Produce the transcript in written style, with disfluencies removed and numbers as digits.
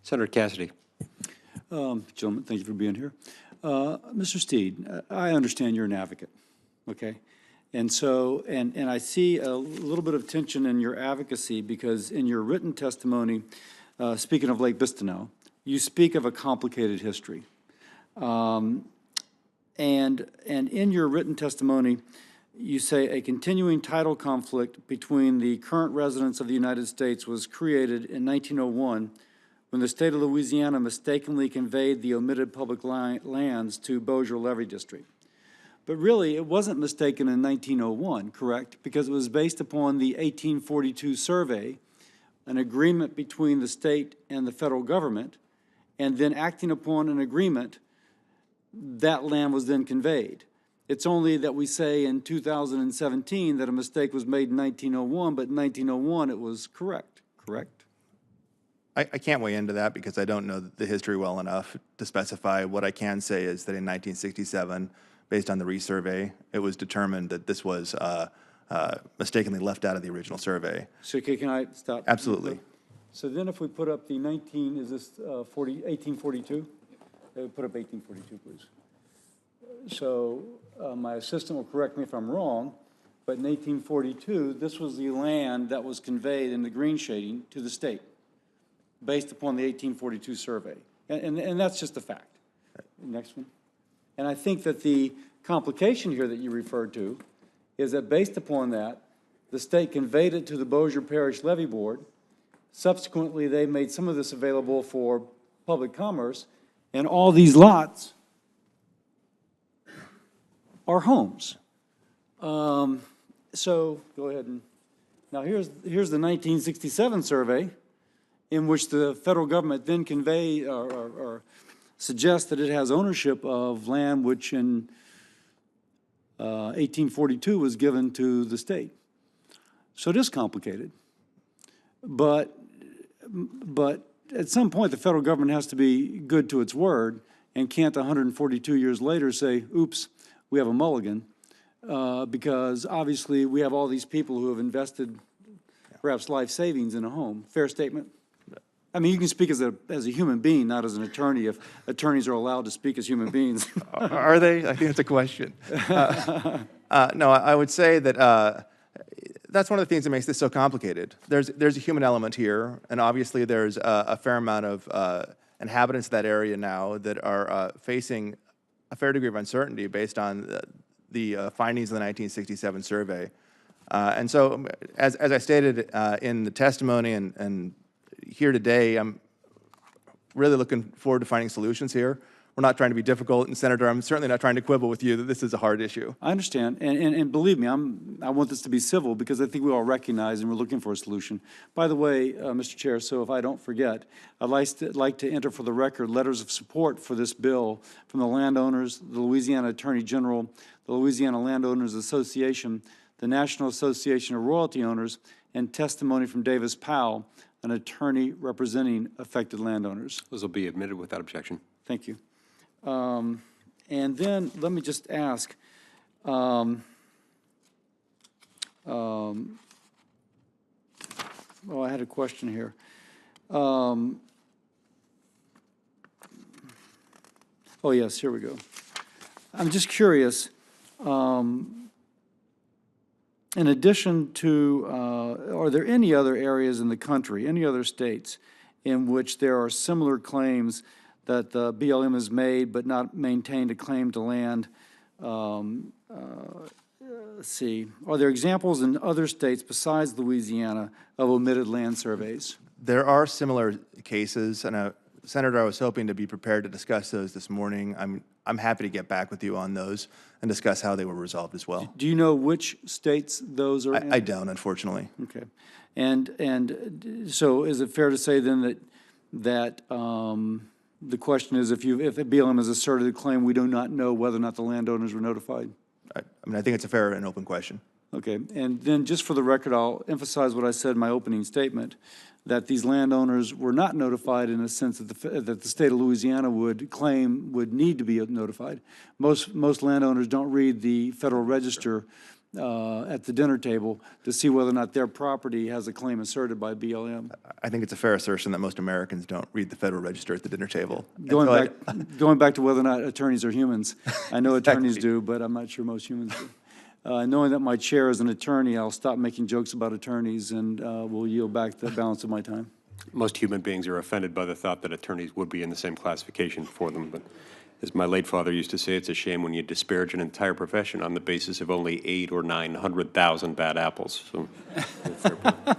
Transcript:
Senator Cassidy. Gentlemen, thank you for being here. Mr. Steed, I understand you're an advocate, okay? And so, and I see a little bit of tension in your advocacy because in your written testimony, speaking of Lake Bistineau, you speak of a complicated history. And in your written testimony, you say a continuing title conflict between the current residents of the United States was created in 1901 when the state of Louisiana mistakenly conveyed the omitted public lands to Bossier Levee District. But really, it wasn't mistaken in 1901, correct? Because it was based upon the 1842 survey, an agreement between the state and the federal government, and then acting upon an agreement, that land was then conveyed. It's only that we say in 2017 that a mistake was made in 1901, but in 1901 it was correct, correct? I can't weigh into that because I don't know the history well enough to specify. What I can say is that in 1967, based on the resurvey, it was determined that this was mistakenly left out of the original survey. So can I stop? Absolutely. So then if we put up the 1842? Put up 1842, please. So my assistant will correct me if I'm wrong, but in 1842, this was the land that was conveyed in the green shading to the state based upon the 1842 survey. And that's just a fact. Next one. And I think that the complication here that you referred to is that based upon that, the state conveyed it to the Bossier Parish Levee Board. Subsequently, they made some of this available for public commerce, and all these lots are homes. So go ahead and, now here's the 1967 survey in which the federal government then convey or suggests that it has ownership of land which in 1842 was given to the state. So it is complicated. But at some point, the federal government has to be good to its word and can't 142 years later say, oops, we have a mulligan, because obviously we have all these people who have invested perhaps life savings in a home. Fair statement? I mean, you can speak as a human being, not as an attorney, if attorneys are allowed to speak as human beings. Are they? I think that's a question. No, I would say that that's one of the things that makes this so complicated. There's a human element here, and obviously there's a fair amount of inhabitants of that area now that are facing a fair degree of uncertainty based on the findings of the 1967 survey. And so, as I stated in the testimony and here today, I'm really looking forward to finding solutions here. We're not trying to be difficult, and Senator, I'm certainly not trying to quibble with you that this is a hard issue. I understand, and believe me, I want this to be civil because I think we all recognize and we're looking for a solution. By the way, Mr. Chair, so if I don't forget, I'd like to enter for the record letters of support for this bill from the landowners, the Louisiana Attorney General, the Louisiana Landowners Association, the National Association of Royalty Owners, and testimony from Davis Powell, an attorney representing affected landowners. Those will be admitted without objection. Thank you. And then let me just ask, oh, I had a question here. Oh, yes, here we go. I'm just curious, in addition to, are there any other areas in the country, any other states, in which there are similar claims that the BLM has made but not maintained a claim to land? Let's see. Are there examples in other states besides Louisiana of omitted land surveys? There are similar cases, and Senator, I was hoping to be prepared to discuss those this morning. I'm happy to get back with you on those and discuss how they were resolved as well. Do you know which states those are in? I don't, unfortunately. Okay. And so is it fair to say then that the question is, if BLM has asserted a claim, we do not know whether or not the landowners were notified? I mean, I think it's a fair and open question. Okay, and then just for the record, I'll emphasize what I said in my opening statement, that these landowners were not notified in a sense that the state of Louisiana would claim would need to be notified. Most landowners don't read the Federal Register at the dinner table to see whether or not their property has a claim asserted by BLM. I think it's a fair assertion that most Americans don't read the Federal Register at the dinner table. And Going so going back to whether or not attorneys are humans. I know attorneys Exactly. do, but I'm not sure most humans do. Knowing that my chair is an attorney, I'll stop making jokes about attorneys and will yield back the balance of my time. Most human beings are offended by the thought that attorneys would be in the same classification for them, but as my late father used to say, it's a shame when you disparage an entire profession on the basis of only 800,000 or 900,000 bad apples. So, fair point.